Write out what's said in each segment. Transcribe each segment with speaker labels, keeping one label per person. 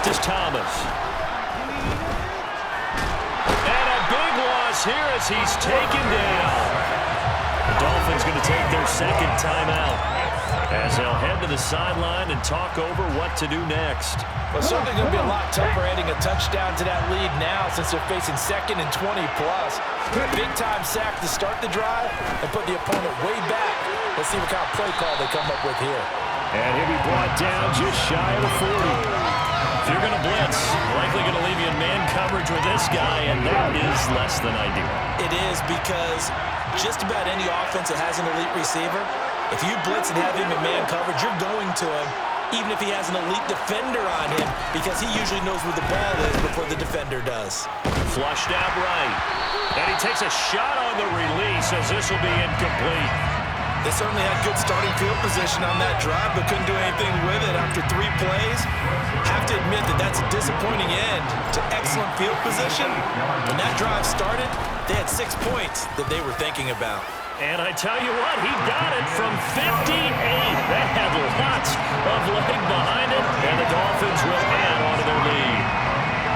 Speaker 1: left is Thomas. And a big loss here as he's taken down. The Dolphins going to take their second timeout as they'll head to the sideline and talk over what to do next.
Speaker 2: Well, certainly going to be a lot tougher adding a touchdown to that lead now since they're facing 2nd and 20+. Big-time sack to start the drive and put the opponent way back. Let's see what kind of play call they come up with here.
Speaker 1: And he'll be brought down just shy of the 40. If you're going to blitz, likely going to leave you in man coverage with this guy, and that is less than ideal.
Speaker 2: It is, because just about any offense that has an elite receiver, if you blitz and have him in man coverage, you're going to him, even if he has an elite defender on him, because he usually knows where the ball is before the defender does.
Speaker 1: Flushed out right. And he takes a shot on the release as this will be incomplete.
Speaker 2: They certainly had good starting field position on that drive, but couldn't do anything with it after 3 plays. Have to admit that that's a disappointing end to excellent field position. When that drive started, they had 6 points that they were thinking about.
Speaker 1: And I tell you what, he got it from 58. That had lots of leg behind it, and the Dolphins will add on to their lead.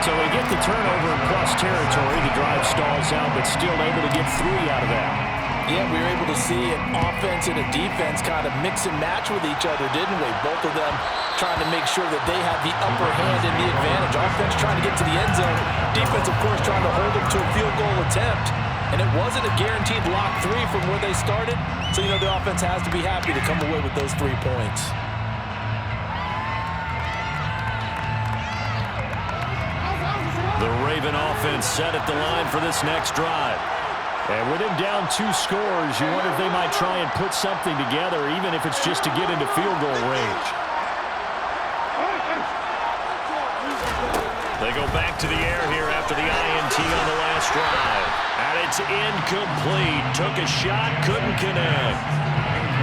Speaker 1: So they get the turnover in plus territory. The drive stalls out, but still able to get 3 out of that.
Speaker 2: Yeah, we were able to see an offense and a defense kind of mix and match with each other, didn't we? Both of them trying to make sure that they have the upper hand and the advantage. Offense trying to get to the end zone. Defense, of course, trying to hold them to a field goal attempt. And it wasn't a guaranteed lock 3 from where they started. So, the offense has to be happy to come away with those 3 points.
Speaker 1: The Raven offense set at the line for this next drive. And with him down 2 scores, you wonder if they might try and put something together, even if it's just to get into field goal range. They go back to the air here after the INT on the last drive. And it's incomplete. Took a shot, couldn't connect.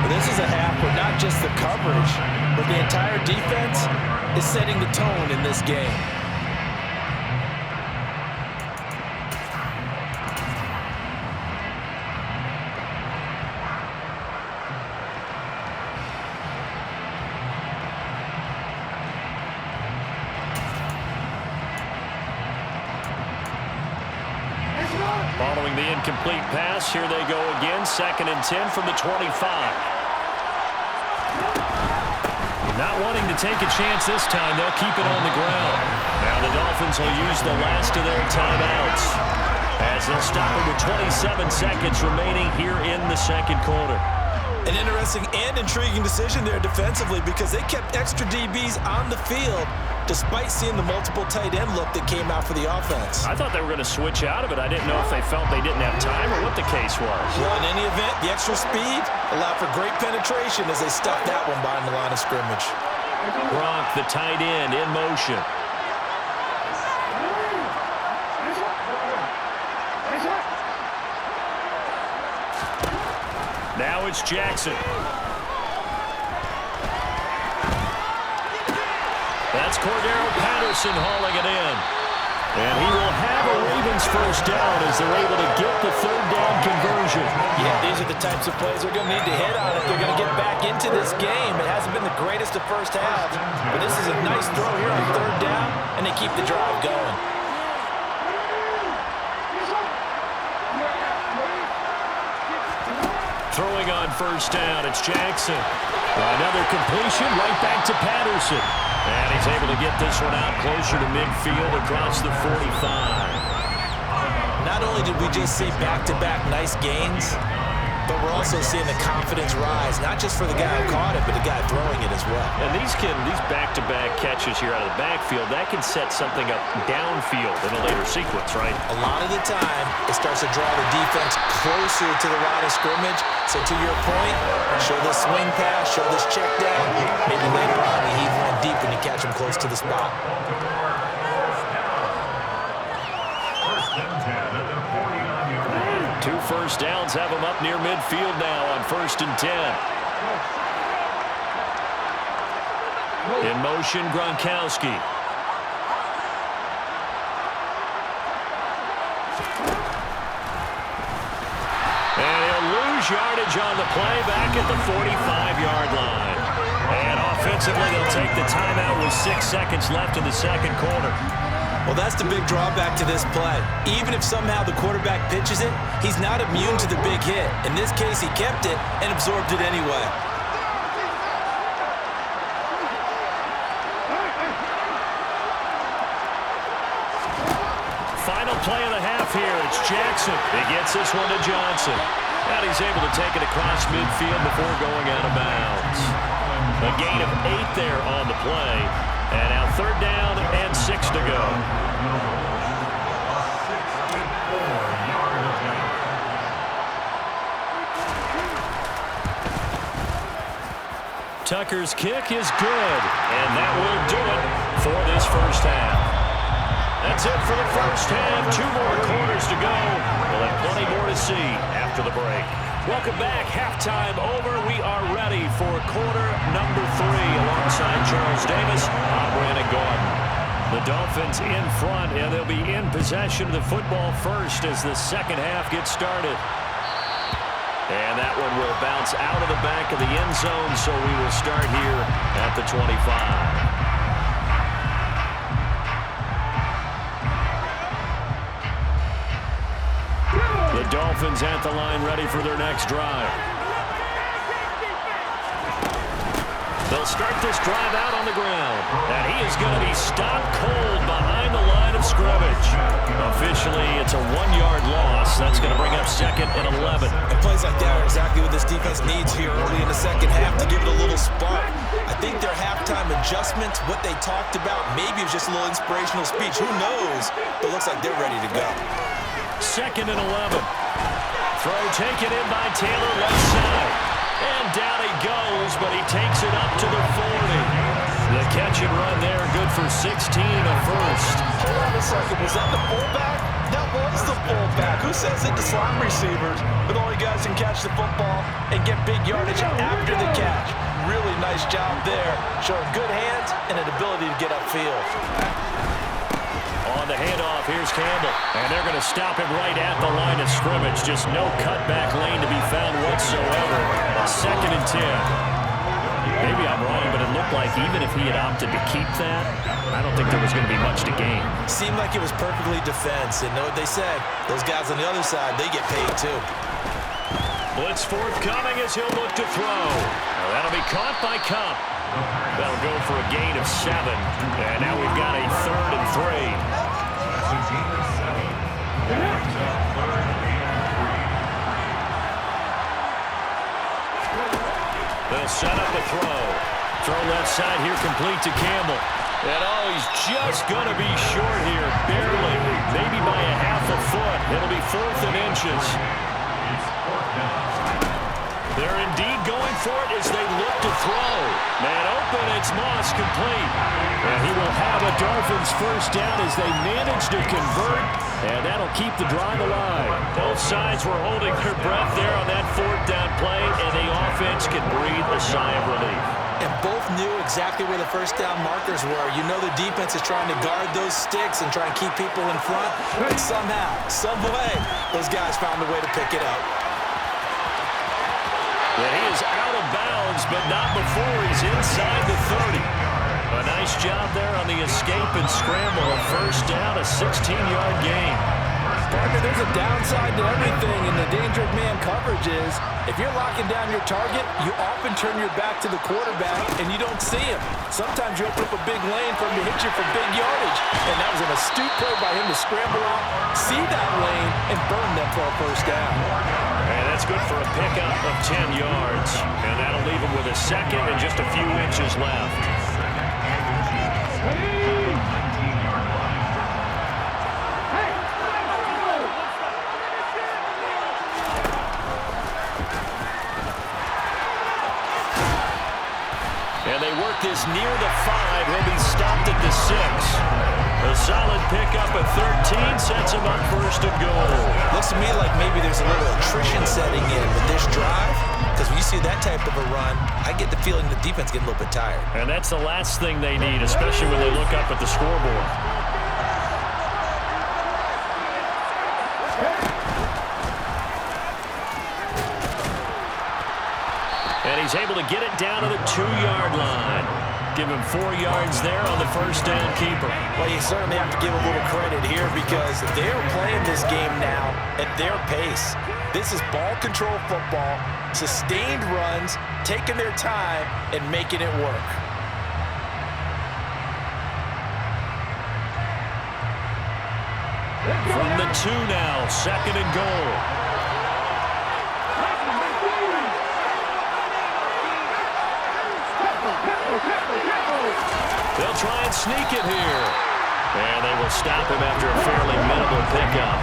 Speaker 2: Well, this is a half where not just the coverage, but the entire defense is setting the tone in this game.
Speaker 1: Following the incomplete pass, here they go again. 2nd and 10 from the 25. Not wanting to take a chance this time, they'll keep it on the ground. Now the Dolphins will use the last of their timeouts as they'll stop it with 27 seconds remaining here in the 2nd quarter.
Speaker 2: An interesting and intriguing decision there defensively, because they kept extra DBs on the field despite seeing the multiple tight end look that came out for the offense.
Speaker 1: I thought they were going to switch out of it. I didn't know if they felt they didn't have time or what the case was.
Speaker 2: Well, in any event, the extra speed allowed for great penetration as they stuffed that one behind the line of scrimmage.
Speaker 1: Gronk, the tight end, in motion. Now it's Jackson. That's Cordero Patterson hauling it in. And he will have a Ravens first down as they're able to get the 3rd down conversion.
Speaker 2: Yeah, these are the types of plays they're going to need to hit on if they're going to get back into this game. It hasn't been the greatest of first halves, but this is a nice throw here on 3rd down, and they keep the drive going.
Speaker 1: Throwing on first down, it's Jackson. Another completion right back to Patterson. And he's able to get this one out closer to midfield across the 45.
Speaker 2: Not only did we just see back-to-back nice gains, but we're also seeing the confidence rise, not just for the guy who caught it, but the guy throwing it as well.
Speaker 1: And these back-to-back catches here out of the backfield, that can set something up downfield in a later sequence, right?
Speaker 2: A lot of the time, it starts to draw the defense closer to the line of scrimmage. So to your point, show this swing pass, show this check down. Maybe later on, you heave one deep when you catch him close to the spot.
Speaker 1: Two first downs have him up near midfield now on 1st and 10. In motion, Gronkowski. And he'll lose yardage on the play back at the 45-yard line. And defensively, they'll take the timeout with 6 seconds left in the second quarter.
Speaker 2: Well, that's the big drawback to this play. Even if somehow the quarterback pitches it, he's not immune to the big hit. In this case, he kept it and absorbed it anyway.
Speaker 1: Final play of the half here. It's Jackson. He gets this one to Johnson. And he's able to take it across midfield before going out of bounds. A gain of 8 there on the play. And now 3rd down and 6 to go. Tucker's kick is good. And that will do it for this first half. That's it for the first half. 2 more quarters to go. We'll have plenty more to see after the break. Welcome back. Halftime over. We are ready for quarter number 3 alongside Charles Davis. I'm Brandon Gordon. The Dolphins in front, and they'll be in possession of the football first as the second half gets started. And that one will bounce out of the back of the end zone, so we will start here at the 25. The Dolphins at the line ready for their next drive. They'll start this drive out on the ground. And he is going to be stopped cold behind the line of scrimmage. Officially, it's a 1-yard loss. That's going to bring up 2nd and 11.
Speaker 2: And plays like that are exactly what this defense needs here early in the second half to give it a little spark. I think their halftime adjustments, what they talked about, maybe it was just a little inspirational speech. Who knows? But it looks like they're ready to go.
Speaker 1: 2nd and 11. Throw taken in by Taylor left side. And down he goes, but he takes it up to the 40. The catch and run there, good for 16 and a first.
Speaker 2: Hold on a second, was that the fullback? That was the fullback. Who says it to slot receivers? But only guys can catch the football and get big yardage after the catch. Really nice job there, showing good hands and an ability to get upfield.
Speaker 1: On the handoff, here's Campbell. And they're going to stop him right at the line of scrimmage. Just no cutback lane to be found whatsoever. 2nd and 10. Maybe I'm wrong, but it looked like even if he had opted to keep that, I don't think there was going to be much to gain.
Speaker 2: Seemed like it was perfectly defense. And know what they say? Those guys on the other side, they get paid too.
Speaker 1: Blitz forthcoming as he'll look to throw. Now that'll be caught by Cup. That'll go for a gain of 7. And now we've got a 3rd and 3. They'll set up a throw. Throw left side here, complete to Campbell. And oh, he's just going to be short here, barely. Maybe by a half a foot. It'll be 4th and inches. They're indeed going for it as they look to throw. Man open, it's Moss complete. And he will have a Dolphins first down as they manage to convert. And that'll keep the drive alive. Both sides were holding their breath there on that 4th down play, and the offense can breathe a sigh of relief.
Speaker 2: And both knew exactly where the first down markers were. You know the defense is trying to guard those sticks and try and keep people in front. And somehow, some way, those guys found a way to pick it up.
Speaker 1: And he is out of bounds, but not before he's inside the 30. A nice job there on the escape and scramble. A first down, a 16-yard gain.
Speaker 2: Partner, there's a downside to everything, and the danger of man coverage is if you're locking down your target, you often turn your back to the quarterback, and you don't see him. Sometimes you open up a big lane for him to hit you for big yardage, and that was an astute play by him to scramble out, see that lane, and burn them for a first down.
Speaker 1: And that's good for a pickup of 10 yards, and that'll leave him with a 2nd and just a few inches left. And they work this near the 5. He'll be stopped at the 6. A solid pickup at 13 sets him up first and goal.
Speaker 2: Looks to me like maybe there's a little attrition setting in with this drive. Because when you see that type of a run, I get the feeling the defense getting a little bit tired.
Speaker 1: And that's the last thing they need, especially when they look up at the scoreboard. And he's able to get it down to the 2-yard line. Give him 4 yards there on the first down keeper.
Speaker 2: Well, you certainly have to give a little credit here because they're playing this game now at their pace. This is ball control football, sustained runs, taking their time, and making it work.
Speaker 1: From the 2 now, 2nd and goal. They'll try and sneak it here. And they will stop him after a fairly minimal pickup.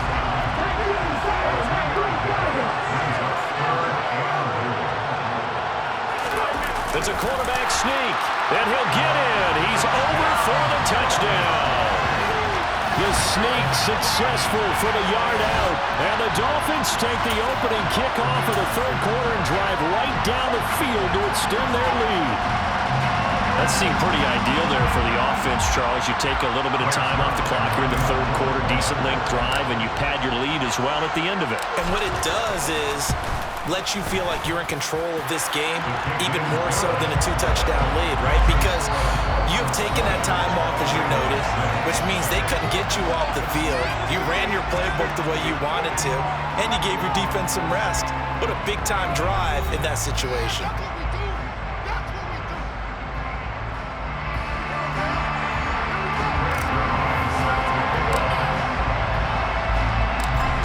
Speaker 1: It's a quarterback sneak, and he'll get in. He's over for the touchdown. The sneak successful for the yard out. And the Dolphins take the opening kickoff of the 3rd quarter and drive right down the field to extend their lead. That seemed pretty ideal there for the offense, Charles. You take a little bit of time off the clock here in the 3rd quarter, decent length drive, and you pad your lead as well at the end of it.
Speaker 2: And what it does is let you feel like you're in control of this game, even more so than a 2-touchdown lead, right? Because you've taken that time off, as you noted, which means they couldn't get you off the field. You ran your playbook the way you wanted to, and you gave your defense some rest. What a big-time drive in that situation.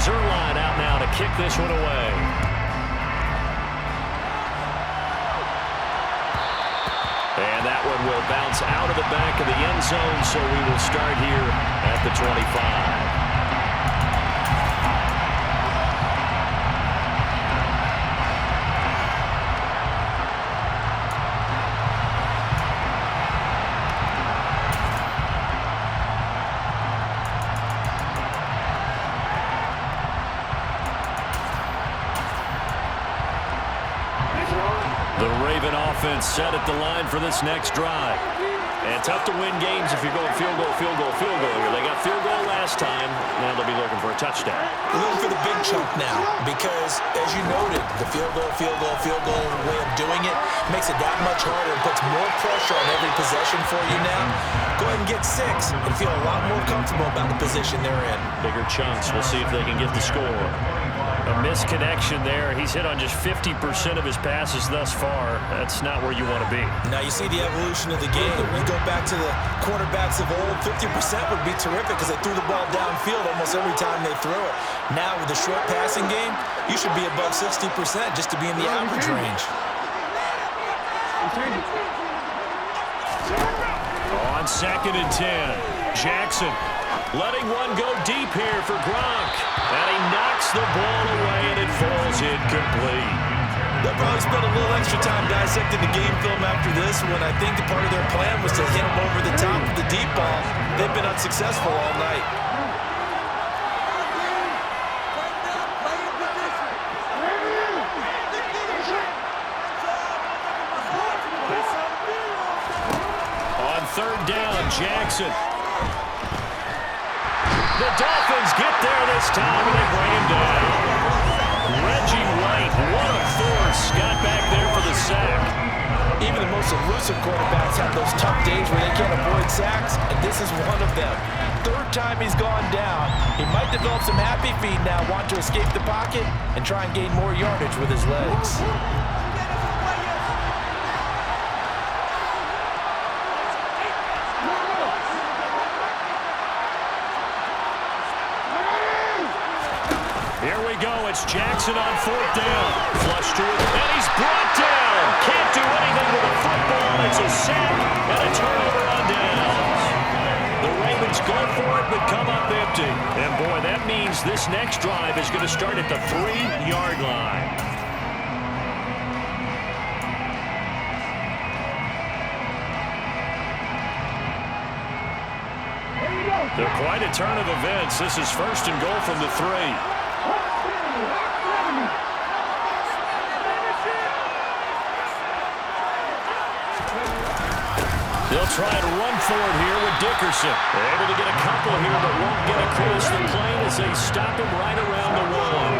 Speaker 1: Zerline out now to kick this one away. And that one will bounce out of the back of the end zone, so we will start here at the 25. Offense set at the line for this next drive. And tough to win games if you're going field goal, field goal, field goal here. They got field goal last time. Now they'll be looking for a touchdown.
Speaker 2: They're looking for the big chunk now because, as you noted, the field goal way of doing it makes it that much harder and puts more pressure on every possession for you now. Go ahead and get 6 and feel a lot more comfortable about the position they're in.
Speaker 1: Bigger chunks. We'll see if they can get the score. A misconnection there. He's hit on just 50% of his passes thus far. That's not where you want to be.
Speaker 2: Now you see the evolution of the game. You go back to the quarterbacks of old, 50% would be terrific because they threw the ball downfield almost every time they threw it. Now with the short passing game, you should be above 60% just to be in the average range.
Speaker 1: On 2nd and 10, Jackson letting one go deep here for Gronk. And he knocks the ball away, and it falls incomplete.
Speaker 2: They'll probably spend a little extra time dissecting the game film after this when I think part of their plan was to hit him over the top of the deep ball. They've been unsuccessful all night.
Speaker 1: On 3rd down, Jackson. The Dolphins get there this time, and they bring him down. Reggie White, what a force, got back there for the sack.
Speaker 2: Even the most elusive quarterbacks have those tough days where they can't avoid sacks, and this is one of them. 3rd time he's gone down. He might develop some happy feet now, want to escape the pocket and try and gain more yardage with his legs.
Speaker 1: It's Jackson on 4th down. Flush to it, and he's brought down. Can't do anything with a football. It's a sack and a turnover on downs. The Ravens go for it, but come up empty. And, boy, that means this next drive is going to start at the 3-yard line. They're quite a turn of events. This is 1st and goal from the 3. They'll try to run for it here with Dickerson. They're able to get a couple here, but won't get across the plane as they stop him right around the 1.